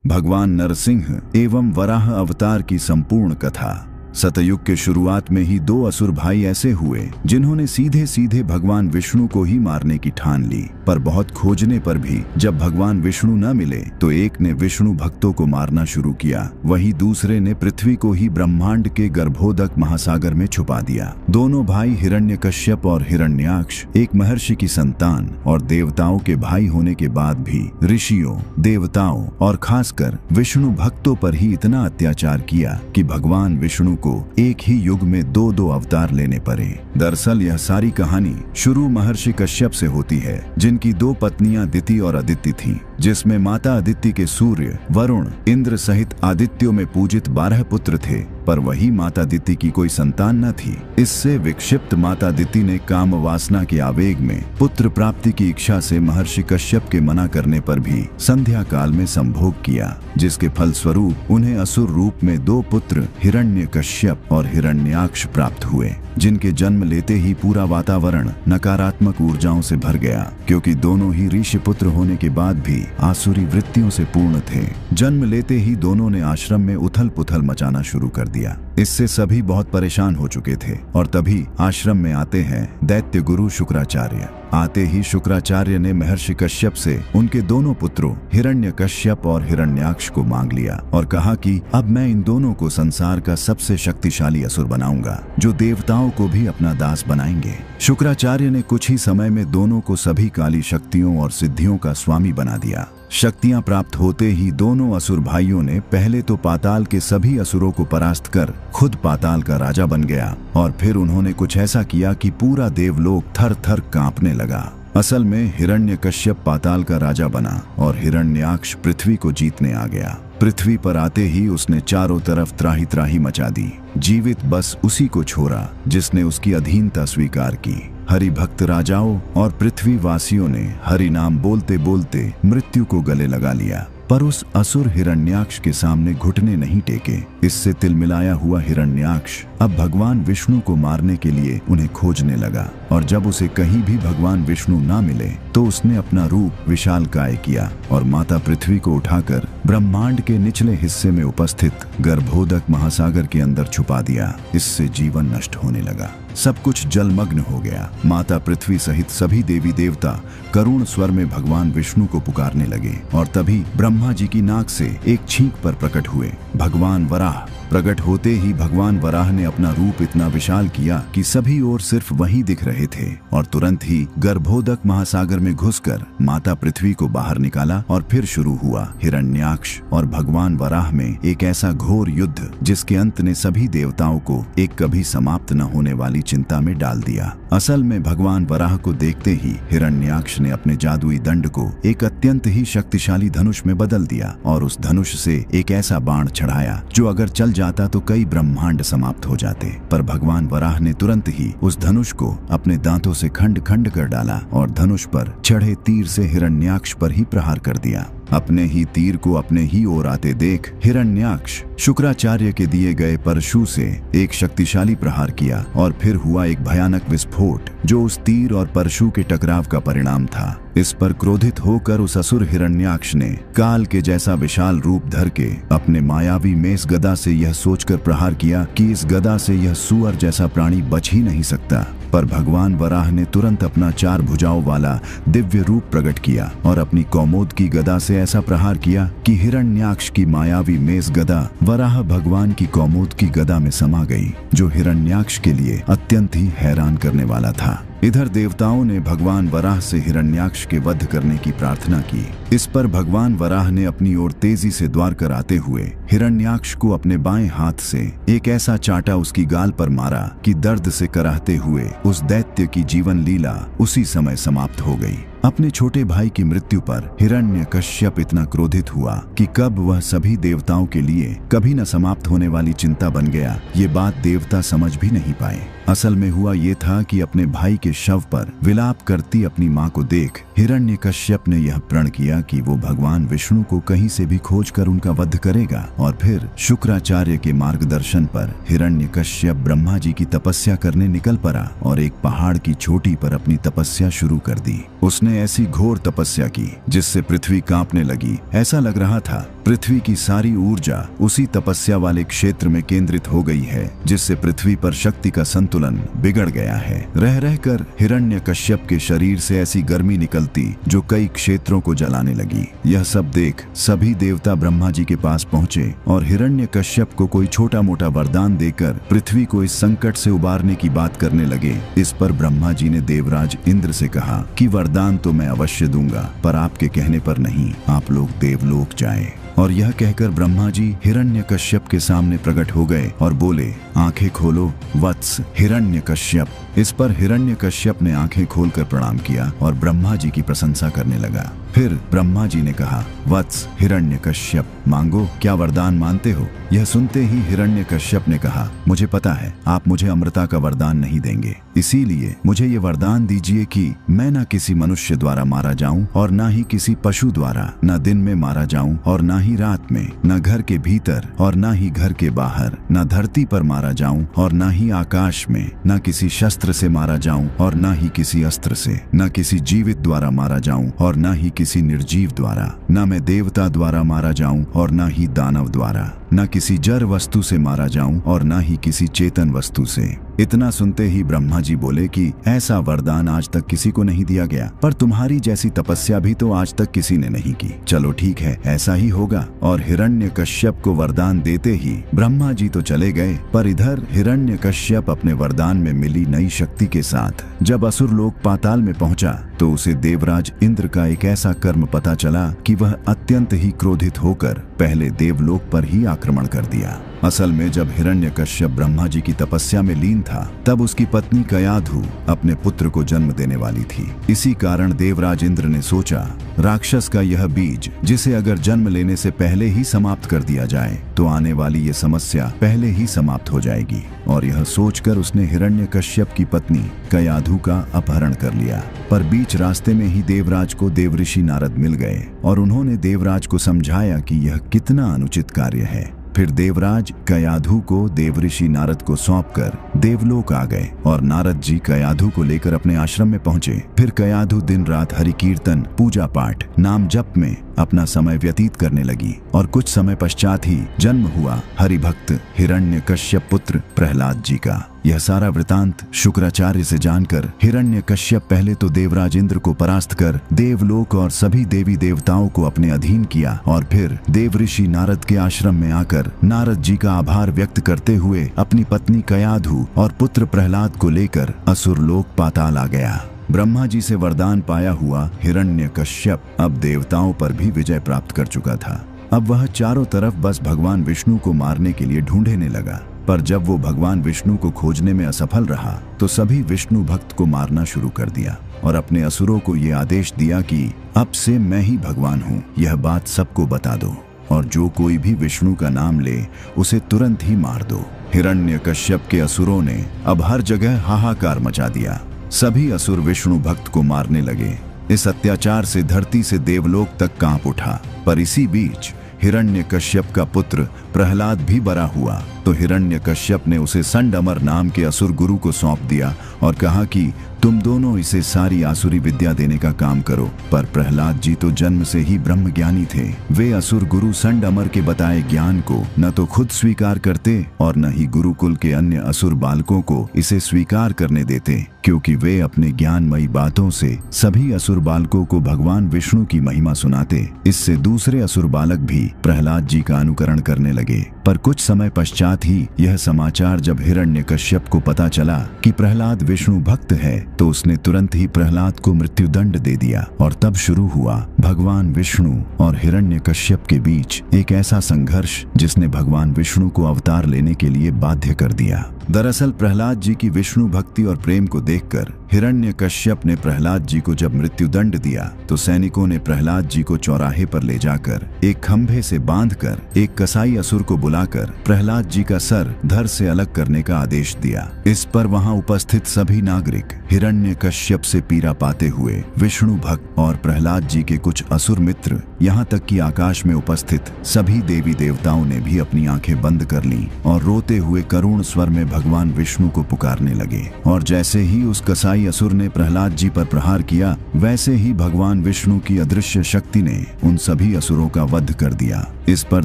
भगवान नरसिंह एवं वराह अवतार की संपूर्ण कथा। सतयुग के शुरुआत में ही दो असुर भाई ऐसे हुए जिन्होंने सीधे सीधे भगवान विष्णु को ही मारने की ठान ली, पर बहुत खोजने पर भी जब भगवान विष्णु न मिले तो एक ने विष्णु भक्तों को मारना शुरू किया, वहीं दूसरे ने पृथ्वी को ही ब्रह्मांड के गर्भोदक महासागर में छुपा दिया। दोनों भाई हिरण्यकश्यप और हिरण्याक्ष एक महर्षि की संतान और देवताओं के भाई होने के बाद भी ऋषियों, देवताओं और खासकर विष्णु भक्तों पर ही इतना अत्याचार किया कि भगवान विष्णु को एक ही युग में दो अवतार लेने पड़े। दरअसल यह सारी कहानी शुरू महर्षि कश्यप से होती है, जिनकी दो पत्नियां दिति और अदिति थीं, जिसमें माता अदिति के सूर्य, वरुण, इंद्र सहित आदित्यों में पूजित 12 पुत्र थे, पर वही माता दिति की कोई संतान न थी। इससे विक्षिप्त माता दिति ने काम वासना के आवेग में पुत्र प्राप्ति की इच्छा से महर्षि कश्यप के मना करने पर भी संध्या काल में संभोग किया, जिसके फलस्वरूप उन्हें असुर रूप में 2 पुत्र हिरण्यकश्यप और हिरण्याक्ष प्राप्त हुए, जिनके जन्म लेते ही पूरा वातावरण नकारात्मक ऊर्जाओं से भर गया, क्योंकि दोनों ही ऋषि पुत्र होने के बाद भी आसुरी वृत्तियों से पूर्ण थे। जन्म लेते ही दोनों ने आश्रम में उथल पुथल मचाना शुरू कर दिया। इससे सभी बहुत परेशान हो चुके थे और तभी आश्रम में आते हैं दैत्य गुरु शुक्राचार्य। आते ही शुक्राचार्य ने महर्षि कश्यप से उनके दोनों पुत्रों हिरण्यकश्यप और हिरण्याक्ष को मांग लिया और कहा कि अब मैं इन दोनों को संसार का सबसे शक्तिशाली असुर बनाऊंगा, जो देवताओं को भी अपना दास बनाएंगे। शुक्राचार्य ने कुछ ही समय में दोनों को सभी काली शक्तियों और सिद्धियों का स्वामी बना दिया। शक्तियां प्राप्त होते ही दोनों असुर भाइयों ने पहले तो पाताल के सभी असुरों को परास्त कर खुद पाताल का राजा बन गया और फिर उन्होंने कुछ ऐसा किया कि पूरा देवलोक थर थर कांपने लगा। असल में हिरण्यकश्यप पाताल का राजा बना और हिरण्याक्ष पृथ्वी को जीतने आ गया। पृथ्वी पर आते ही उसने चारों तरफ त्राही त्राही मचा दी। जीवित बस उसी को छोड़ा जिसने उसकी अधीनता स्वीकार की। हरि भक्त राजाओं और पृथ्वी वासियों ने हरि नाम बोलते बोलते मृत्यु को गले लगा लिया, पर उस असुर हिरण्याक्ष के सामने घुटने नहीं टेके। इससे तिलमिलाया हुआ हिरण्याक्ष अब भगवान विष्णु को मारने के लिए उन्हें खोजने लगा और जब उसे कहीं भी भगवान विष्णु ना मिले तो उसने अपना रूप विशालकाय किया और माता पृथ्वी को उठाकर ब्रह्मांड के निचले हिस्से में उपस्थित गर्भोदक महासागर के अंदर छुपा दिया। इससे जीवन नष्ट होने लगा, सब कुछ जलमग्न हो गया। माता पृथ्वी सहित सभी देवी देवता करुण स्वर में भगवान विष्णु को पुकारने लगे और तभी ब्रह्मा जी की नाक से एक छींक पर प्रकट हुए भगवान वराह। प्रकट होते ही भगवान वराह ने अपना रूप इतना विशाल किया कि सभी ओर सिर्फ वही दिख रहे थे और तुरंत ही गर्भोदक महासागर में घुसकर माता पृथ्वी को बाहर निकाला और फिर शुरू हुआ हिरण्याक्ष और भगवान वराह में एक ऐसा घोर युद्ध जिसके अंत ने सभी देवताओं को एक कभी समाप्त न होने वाली चिंता में डाल दिया। असल में भगवान वराह को देखते ही हिरण्याक्ष ने अपने जादुई दंड को एक अत्यंत ही शक्तिशाली धनुष में बदल दिया और उस धनुष से एक ऐसा बाण चढ़ाया जो अगर चल जाता तो कई ब्रह्मांड समाप्त हो जाते, पर भगवान वराह ने तुरंत ही उस धनुष को अपने दांतों से खंड खंड कर डाला और धनुष पर चढ़े तीर से हिरण्याक्ष पर ही प्रहार कर दिया। अपने ही तीर को अपने ही ओर आते देख हिरण्याक्ष शुक्राचार्य के दिए गए परशु से एक शक्तिशाली प्रहार किया और फिर हुआ एक भयानक विस्फोट जो उस तीर और परशु के टकराव का परिणाम था। इस पर क्रोधित होकर उस असुर हिरण्याक्ष ने काल के जैसा विशाल रूप धर के अपने मायावी मेष गदा से यह सोचकर प्रहार किया कि इस गदा से यह सुअर जैसा प्राणी बच ही नहीं सकता, पर भगवान वराह ने तुरंत अपना 4 भुजाओं वाला दिव्य रूप प्रकट किया और अपनी कौमोद की गदा से ऐसा प्रहार किया कि हिरण्याक्ष की मायावी मेष गदा वराह भगवान की कौमोद की गदा में समा गई, जो हिरण्याक्ष के लिए अत्यंत ही हैरान करने वाला था। इधर देवताओं ने भगवान वराह से हिरण्याक्ष के वध करने की प्रार्थना की। इस पर भगवान वराह ने अपनी ओर तेजी से द्वार कर आते हुए हिरण्याक्ष को अपने बाएं हाथ से एक ऐसा चाटा उसकी गाल पर मारा कि दर्द से कराहते हुए उस दैत्य की जीवन लीला उसी समय समाप्त हो गई। अपने छोटे भाई की मृत्यु पर हिरण्यकश्यप इतना क्रोधित हुआ कि कब वह सभी देवताओं के लिए कभी न समाप्त होने वाली चिंता बन गया, ये बात देवता समझ भी नहीं पाए। असल में हुआ ये था कि अपने भाई के शव पर विलाप करती अपनी मां को देख हिरण्यकश्यप ने यह प्रण किया कि वो भगवान विष्णु को कहीं से भी खोज कर उनका वध करेगा और फिर शुक्राचार्य के मार्गदर्शन पर हिरण्यकश्यप ब्रह्मा जी की तपस्या करने निकल पड़ा और एक पहाड़ की चोटी पर अपनी तपस्या शुरू कर दी। उसने ऐसी घोर तपस्या की जिससे पृथ्वी कांपने लगी। ऐसा लग रहा था पृथ्वी की सारी ऊर्जा उसी तपस्या वाले क्षेत्र में केंद्रित हो गई है, जिससे पृथ्वी पर शक्ति का संतुलन बिगड़ गया है। रह रहकर हिरण्यकश्यप के शरीर से ऐसी गर्मी निकलती जो कई क्षेत्रों को जलाने लगी। यह सब देख सभी देवता ब्रह्मा जी के पास पहुंचे और हिरण्यकश्यप को कोई छोटा मोटा वरदान देकर पृथ्वी को इस संकट से उबारने की बात करने लगे। इस पर ब्रह्मा जी ने देवराज इंद्र से कहा कि वरदान तो मैं अवश्य दूंगा, पर आपके कहने पर नहीं, आप लोग देवलोक जाएं। और यह कहकर ब्रह्मा जी हिरण्यकश्यप के सामने प्रकट हो गए और बोले, आंखें खोलो वत्स हिरण्यकश्यप। इस पर हिरण्यकश्यप ने आंखें खोलकर प्रणाम किया और ब्रह्मा जी की प्रशंसा करने लगा। फिर ब्रह्मा जी ने कहा, वत्स हिरण्यकश्यप, मांगो, क्या वरदान मानते हो? यह सुनते ही हिरण्यकश्यप ने कहा, मुझे पता है आप मुझे अमृता का वरदान नहीं देंगे, इसीलिए मुझे ये वरदान दीजिए कि मैं न किसी मनुष्य द्वारा मारा जाऊं और न ही किसी पशु द्वारा, न दिन में मारा जाऊं और न ही रात में, न घर के भीतर और न ही घर के बाहर, न धरती पर मारा जाऊं और न ही आकाश में, न किसी शस्त्र से मारा जाऊं और न ही किसी अस्त्र से, न किसी जीवित द्वारा मारा जाऊं और न ही किसी निर्जीव द्वारा, न मैं देवता द्वारा मारा जाऊं और न ही दानव द्वारा, न किसी जड़ वस्तु से मारा जाऊं और न ही किसी चेतन वस्तु से। इतना सुनते ही ब्रह्मा जी बोले कि ऐसा वरदान आज तक किसी को नहीं दिया गया, पर तुम्हारी जैसी तपस्या भी तो आज तक किसी ने नहीं की। चलो ठीक है, ऐसा ही होगा। और हिरण्यकश्यप को वरदान देते ही ब्रह्मा जी तो चले गए, पर इधर हिरण्यकश्यप अपने वरदान में मिली नई शक्ति के साथ जब असुर लोक पाताल में पहुंचा तो उसे देवराज इंद्र का एक ऐसा कर्म पता चला कि वह अत्यंत ही क्रोधित होकर पहले देवलोक पर ही आक्रमण कर दिया। असल में जब हिरण्यकश्यप ब्रह्मा जी की तपस्या में लीन था, तब उसकी पत्नी कयाधु अपने पुत्र को जन्म देने वाली थी। इसी कारण देवराज इंद्र ने सोचा, राक्षस का यह बीज जिसे अगर जन्म लेने से पहले ही समाप्त कर दिया जाए तो आने वाली ये समस्या पहले ही समाप्त हो जाएगी। और यह सोचकर उसने हिरण्यकश्यप की पत्नी कयाधु का अपहरण कर लिया। पर बीच रास्ते में ही देवराज को देवऋषि नारद मिल गए और उन्होंने देवराज को समझाया कि यह कितना अनुचित कार्य है। फिर देवराज कयाधु को देवऋषि नारद को सौंपकर देवलोक आ गए और नारद जी कयाधु को लेकर अपने आश्रम में पहुंचे। फिर कयाधु दिन रात हरि कीर्तन, पूजा पाठ, नाम जप में अपना समय व्यतीत करने लगी और कुछ समय पश्चात ही जन्म हुआ हरिभक्त हिरण्यकश्यप पुत्र प्रहलाद जी का। यह सारा वृतांत शुक्राचार्य से जानकर हिरण्यकश्यप पहले तो देवराज इंद्र को परास्त कर देवलोक और सभी देवी देवताओं को अपने अधीन किया और फिर देवऋषि नारद के आश्रम में आकर नारद जी का आभार व्यक्त करते हुए अपनी पत्नी कयाधु और पुत्र प्रहलाद को लेकर असुर लोक पाताल आ गया। ब्रह्मा जी से वरदान पाया हुआ हिरण्यकश्यप अब देवताओं पर भी विजय प्राप्त कर चुका था। अब वह चारों तरफ बस भगवान विष्णु को मारने के लिए ढूंढने लगा। पर जब वो भगवान विष्णु को खोजने में असफल रहा तो सभी विष्णु भक्त को मारना शुरू कर दिया और अपने असुरों को ये आदेश दिया कि अब से मैं ही भगवान हूँ, यह बात सबको बता दो और जो कोई भी विष्णु का नाम ले उसे तुरंत ही मार दो। हिरण्यकश्यप के असुरों ने अब हर जगह हाहाकार मचा दिया। सभी असुर विष्णु भक्त को मारने लगे। इस अत्याचार से धरती से देवलोक तक कांप उठा। पर इसी बीच हिरण्यकश्यप का पुत्र प्रहलाद भी बड़ा हुआ तो हिरण्यकश्यप ने उसे संडमर नाम के असुर गुरु को सौंप दिया और कहा कि तुम दोनों इसे सारी आसुरी विद्या देने का काम करो। पर प्रहलाद जी तो जन्म से ही ब्रह्म ज्ञानी थे। वे असुर गुरु संडमर के बताए ज्ञान को न तो खुद स्वीकार करते और न ही गुरुकुल के अन्य असुर बालकों को इसे स्वीकार करने देते, क्योंकि वे अपने ज्ञानमयी बातों से सभी असुर बालकों को भगवान विष्णु की महिमा सुनाते। इससे दूसरे असुर बालक भी प्रहलाद जी का अनुकरण करने लगे। पर कुछ समय पश्चात ही यह समाचार जब हिरण्यकश्यप को पता चला कि प्रहलाद विष्णु भक्त है तो उसने तुरंत ही प्रहलाद को मृत्युदंड दे दिया। और तब शुरू हुआ भगवान विष्णु और हिरण्यकश्यप के बीच एक ऐसा संघर्ष जिसने भगवान विष्णु को अवतार लेने के लिए बाध्य कर दिया। दरअसल प्रहलाद जी की विष्णु भक्ति और प्रेम को देखकर हिरण्यकश्यप ने प्रहलाद जी को जब मृत्युदंड दिया तो सैनिकों ने प्रहलाद जी को चौराहे पर ले जाकर एक खंभे से बांधकर एक कसाई असुर को बुलाकर प्रहलाद जी का सर धड़ से अलग करने का आदेश दिया। इस पर वहां उपस्थित सभी नागरिक हिरण्यकश्यप से पीड़ा पाते हुए विष्णु भक्त और प्रहलाद जी के कुछ असुर मित्र यहाँ तक कि आकाश में उपस्थित सभी देवी देवताओं ने भी अपनी आंखें बंद कर लीं और रोते हुए करुण स्वर में भगवान विष्णु को पुकारने लगे। और जैसे ही उस कसाई असुर ने प्रहलाद जी पर प्रहार किया, वैसे ही भगवान विष्णु की अदृश्य शक्ति ने उन सभी असुरों का वध कर दिया। इस पर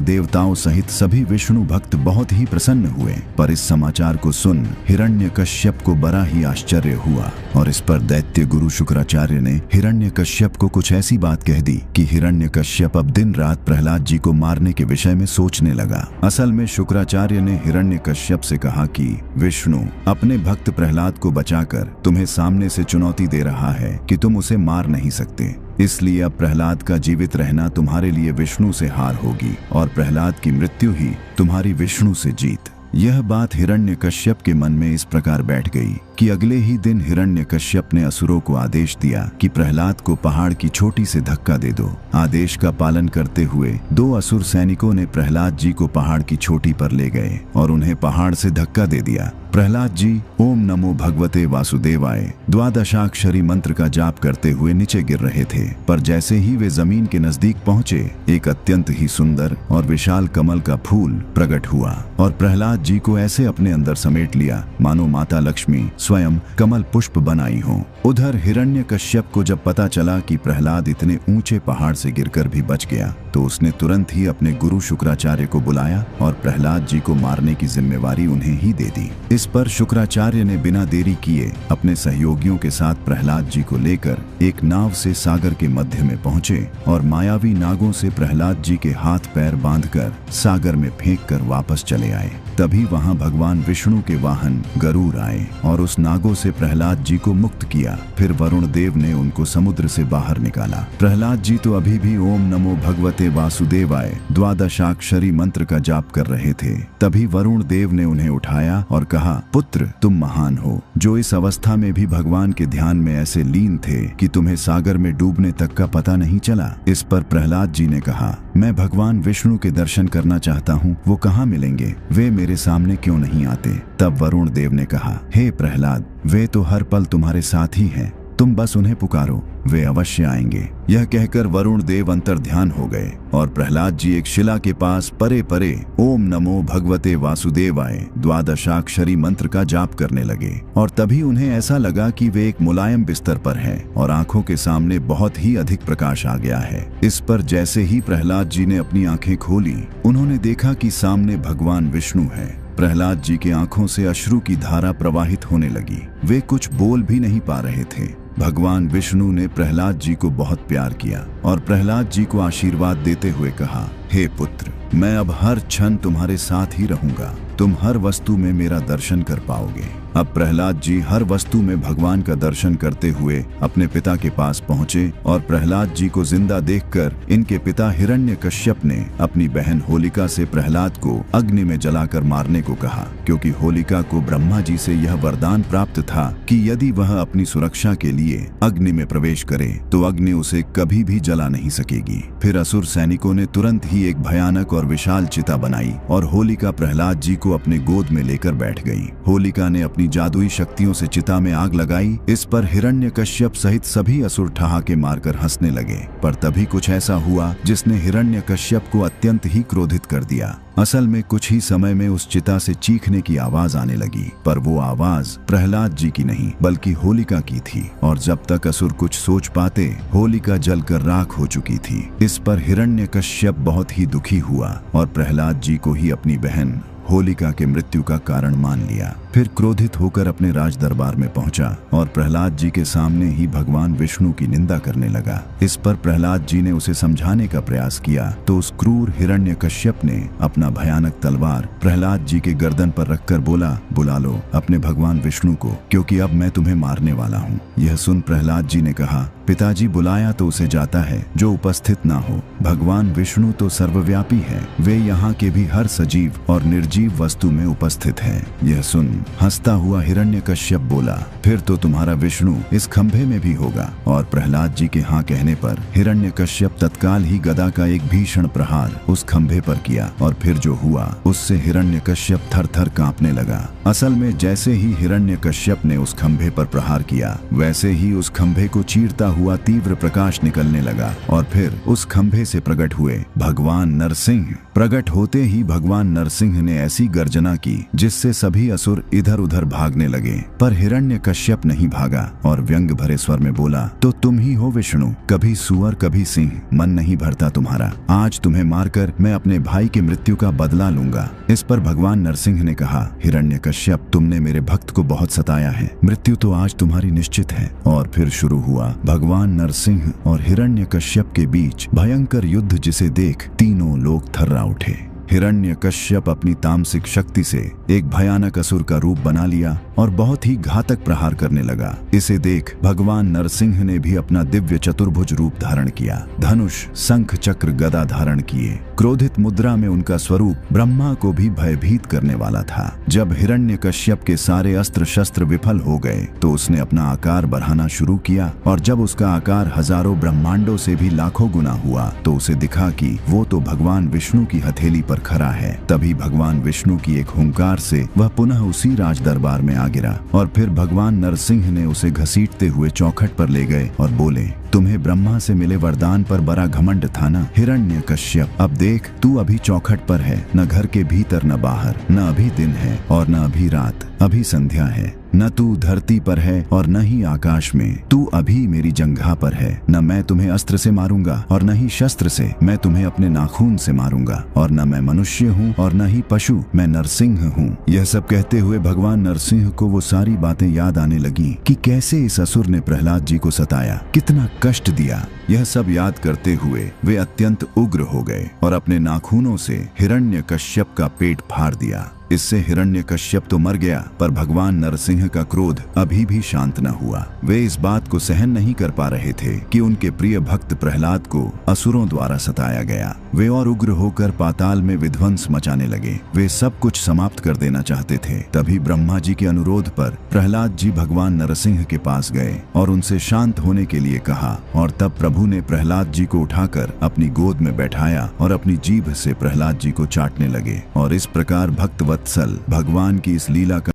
देवताओं सहित सभी विष्णु भक्त बहुत ही प्रसन्न हुए। पर इस समाचार को सुन हिरण्यकश्यप को बड़ा ही आश्चर्य हुआ और इस पर दैत्य गुरु शुक्राचार्य ने हिरण्यकश्यप को कुछ ऐसी बात कह दी कि हिरण्यकश्यप अब दिन रात प्रहलाद जी को मारने के विषय में सोचने लगा। असल में शुक्राचार्य ने हिरण्यकश्यप से कहा कि विष्णु अपने भक्त प्रहलाद को बचाकर तुम्हें सामने से चुनौती दे रहा है कि तुम उसे मार नहीं सकते, इसलिए अब प्रहलाद का जीवित रहना तुम्हारे लिए विष्णु से हार होगी और प्रहलाद की मृत्यु ही तुम्हारी विष्णु से जीत। यह बात हिरण्यकश्यप के मन में इस प्रकार बैठ गई कि अगले ही दिन हिरण्यकश्यप ने असुरों को आदेश दिया कि प्रहलाद को पहाड़ की चोटी से धक्का दे दो। आदेश का पालन करते हुए 2 असुर सैनिकों ने प्रहलाद जी को पहाड़ की चोटी पर ले गए और उन्हें पहाड़ से धक्का दे दिया। प्रहलाद जी ओम नमो भगवते वासुदेवाय द्वादशाक्षरी मंत्र का जाप करते हुए नीचे गिर रहे थे, पर जैसे ही वे जमीन के नजदीक पहुंचे, एक अत्यंत ही सुंदर और विशाल कमल का फूल प्रकट हुआ और प्रहलाद जी को ऐसे अपने अंदर समेट लिया मानो माता लक्ष्मी स्वयं कमल पुष्प बनाई हो। उधर हिरण्यकश्यप को जब पता चला कि प्रहलाद इतने ऊंचे पहाड़ से गिरकर भी बच गया, तो उसने तुरंत ही अपने गुरु शुक्राचार्य को बुलाया और प्रहलाद जी को मारने की जिम्मेवारी उन्हें ही दे दी। इस पर शुक्राचार्य ने बिना देरी किए अपने सहयोगियों के साथ प्रहलाद जी को लेकर एक नाव से सागर के मध्य में पहुंचे और मायावी नागों से प्रहलाद जी के हाथ पैर बांधकर सागर में फेंक कर वापस चले आए। तभी वहां भगवान विष्णु के वाहन गरुड़ आए और उस नागों से प्रहलाद जी को मुक्त किया। फिर वरुण देव ने उनको समुद्र से बाहर निकाला। प्रहलाद जी तो अभी भी ओम नमो भगवते वासुदेवाय द्वादशाक्षरी मंत्र का जाप कर रहे थे। तभी वरुण देव ने उन्हें उठाया और कहा, पुत्र तुम महान हो, जो इस अवस्था में भी भगवान के ध्यान में ऐसे लीन थे कि तुम्हें सागर में डूबने तक का पता नहीं चला। इस पर प्रहलाद जी ने कहा, मैं भगवान विष्णु के दर्शन करना चाहता हूँ, वो कहाँ मिलेंगे, वे मेरे सामने क्यों नहीं आते। तब वरुण देव ने कहा, हे प्रहलाद, वे तो हर पल तुम्हारे साथ ही हैं, तुम बस उन्हें पुकारो, वे अवश्य आएंगे। यह कहकर वरुण देव अंतर्ध्यान हो गए और प्रहलाद जी एक शिला के पास परे परे ओम नमो भगवते वासुदेवाय द्वादशाक्षरी मंत्र का जाप करने लगे। और तभी उन्हें ऐसा लगा कि वे एक मुलायम बिस्तर पर हैं और आंखों के सामने बहुत ही अधिक प्रकाश आ गया है। इस पर जैसे ही प्रहलाद जी ने अपनी आंखें खोली, उन्होंने देखा कि सामने भगवान विष्णु है। प्रहलाद जी की आंखों से अश्रु की धारा प्रवाहित होने लगी। वे कुछ बोल भी नहीं पा रहे थे। भगवान विष्णु ने प्रहलाद जी को बहुत प्यार किया और प्रहलाद जी को आशीर्वाद देते हुए कहा, हे पुत्र, मैं अब हर क्षण तुम्हारे साथ ही रहूंगा, तुम हर वस्तु में मेरा दर्शन कर पाओगे। अब प्रहलाद जी हर वस्तु में भगवान का दर्शन करते हुए अपने पिता के पास पहुंचे और प्रहलाद जी को जिंदा देखकर इनके पिता हिरण्यकश्यप ने अपनी बहन होलिका से प्रहलाद को अग्नि में जलाकर मारने को कहा, क्योंकि होलिका को ब्रह्मा जी से यह वरदान प्राप्त था कि यदि वह अपनी सुरक्षा के लिए अग्नि में प्रवेश करे तो अग्नि उसे कभी भी जला नहीं सकेगी। फिर असुर सैनिकों ने तुरंत ही एक भयानक और विशाल चिता बनाई और होलिका प्रहलाद जी को अपने गोद में लेकर बैठ गई। होलिका ने अपनी जादुई शक्तियों से चिता में आग लगाई। इस पर हिरण्यकश्यप सहित सभी असुर ठहाके मारकर हंसने लगे। पर तभी कुछ ऐसा हुआ जिसने हिरण्यकश्यप को अत्यंत ही क्रोधित कर दिया। असल में कुछ ही समय में उस चिता से चीखने की आवाज आने लगी, पर वो आवाज प्रहलाद जी की नहीं बल्कि होलिका की थी। और जब तक असुर कुछ सोच पाते, होलिका जलकर राख हो चुकी थी। इस पर हिरण्यकश्यप बहुत ही दुखी हुआ और प्रहलाद जी को ही अपनी बहन होलिका के मृत्यु का कारण मान लिया। फिर क्रोधित होकर अपने राज दरबार में पहुंचा और प्रहलाद जी के सामने ही भगवान विष्णु की निंदा करने लगा। इस पर प्रहलाद जी ने उसे समझाने का प्रयास किया तो उस क्रूर हिरण्यकश्यप ने अपना भयानक तलवार प्रहलाद जी के गर्दन पर रखकर बोला, बुला लो अपने भगवान विष्णु को, क्योंकि अब मैं तुम्हें मारने वाला हूँ। यह सुन प्रहलाद जी ने कहा, पिताजी, बुलाया तो उसे जाता है जो उपस्थित ना हो। भगवान विष्णु तो सर्वव्यापी है, वे यहाँ के भी हर सजीव और निर्जीव वस्तु में उपस्थित है। यह सुन हंसता हुआ हिरण्यकश्यप बोला, फिर तो तुम्हारा विष्णु इस खंभे में भी होगा। और प्रहलाद जी के हाँ कहने पर हिरण्यकश्यप तत्काल ही गदा का एक भीषण प्रहार उस खंभे पर किया और फिर जो हुआ उससे हिरण्यकश्यप थर-थर कांपने लगा। असल में जैसे ही हिरण्यकश्यप ने उस खंभे पर प्रहार किया वैसे ही उस खंभे को चीरता हुआ तीव्र प्रकाश निकलने लगा और फिर उस खंभे से प्रकट हुए भगवान नरसिंह। प्रकट होते ही भगवान नरसिंह ने ऐसी गर्जना की जिससे सभी असुर इधर उधर भागने लगे, पर हिरण्यकश्यप नहीं भागा और व्यंग भरे स्वर में बोला, तो तुम ही हो विष्णु, कभी सुअर कभी सिंह, मन नहीं भरता तुम्हारा। आज तुम्हें मारकर मैं अपने भाई की मृत्यु का बदला लूंगा। इस पर भगवान नरसिंह ने कहा, हिरण्यकश्यप तुमने मेरे भक्त को बहुत सताया है, मृत्यु तो आज तुम्हारी निश्चित है। और फिर शुरू हुआ भगवान नरसिंह और हिरण्यकश्यप के बीच भयंकर युद्ध, जिसे देख तीनों लोग थर्रा उठे। हिरण्यकश्यप अपनी तामसिक शक्ति से एक भयानक असुर का रूप बना लिया और बहुत ही घातक प्रहार करने लगा। इसे देख भगवान नरसिंह ने भी अपना दिव्य चतुर्भुज रूप धारण किया, धनुष शंख चक्र गदा धारण किए। क्रोधित मुद्रा में उनका स्वरूप ब्रह्मा को भी भयभीत करने वाला था। जब हिरण्यकश्यप के सारे अस्त्र शस्त्र विफल हो गए तो उसने अपना आकार बढ़ाना शुरू किया और जब उसका आकार हजारों ब्रह्मांडों से भी लाखों गुना हुआ तो उसे दिखा कि वो तो भगवान विष्णु की हथेली पर खड़ा है। तभी भगवान विष्णु की एक हुंकार से वह पुनः उसी राज दरबार में आ गिरा और फिर भगवान नरसिंह ने उसे घसीटते हुए चौखट पर ले गए और बोले, तुम्हें ब्रह्मा से मिले वरदान पर बड़ा घमंड था ना हिरण्यकश्यप, अब देख तू अभी चौखट पर है, न घर के भीतर न बाहर, न अभी दिन है और न अभी रात, अभी संध्या है। न तू धरती पर है और न ही आकाश में, तू अभी मेरी जंघा पर है। न मैं तुम्हें अस्त्र से मारूंगा और न ही शस्त्र से, मैं तुम्हें अपने नाखून से मारूंगा। और न मैं मनुष्य हूँ और न ही पशु, मैं नरसिंह हूँ। यह सब कहते हुए भगवान नरसिंह को वो सारी बातें याद आने लगी कि कैसे इस असुर ने प्रहलाद जी को सताया, कितना कष्ट दिया। यह सब याद करते हुए वे अत्यंत उग्र हो गए और अपने नाखूनों से हिरण्यकश्यप का पेट फाड़ दिया। इससे हिरण्यकश्यप तो मर गया, पर भगवान नरसिंह का क्रोध अभी भी शांत न हुआ। वे इस बात को सहन नहीं कर पा रहे थे कि उनके प्रिय भक्त प्रहलाद को असुरों द्वारा सताया गया। वे और उग्र होकर पाताल में विध्वंस मचाने लगे। वे सब कुछ समाप्त कर देना चाहते थे। तभी ब्रह्मा जी के अनुरोध पर प्रहलाद जी भगवान नरसिंह के पास गए और उनसे शांत होने के लिए कहा और तब प्रभु ने प्रहलाद जी को उठाकर अपनी गोद में बैठाया और अपनी जीभ से प्रहलाद जी को चाटने लगे और इस प्रकार भक्त वत्सल भगवान की इस लीला का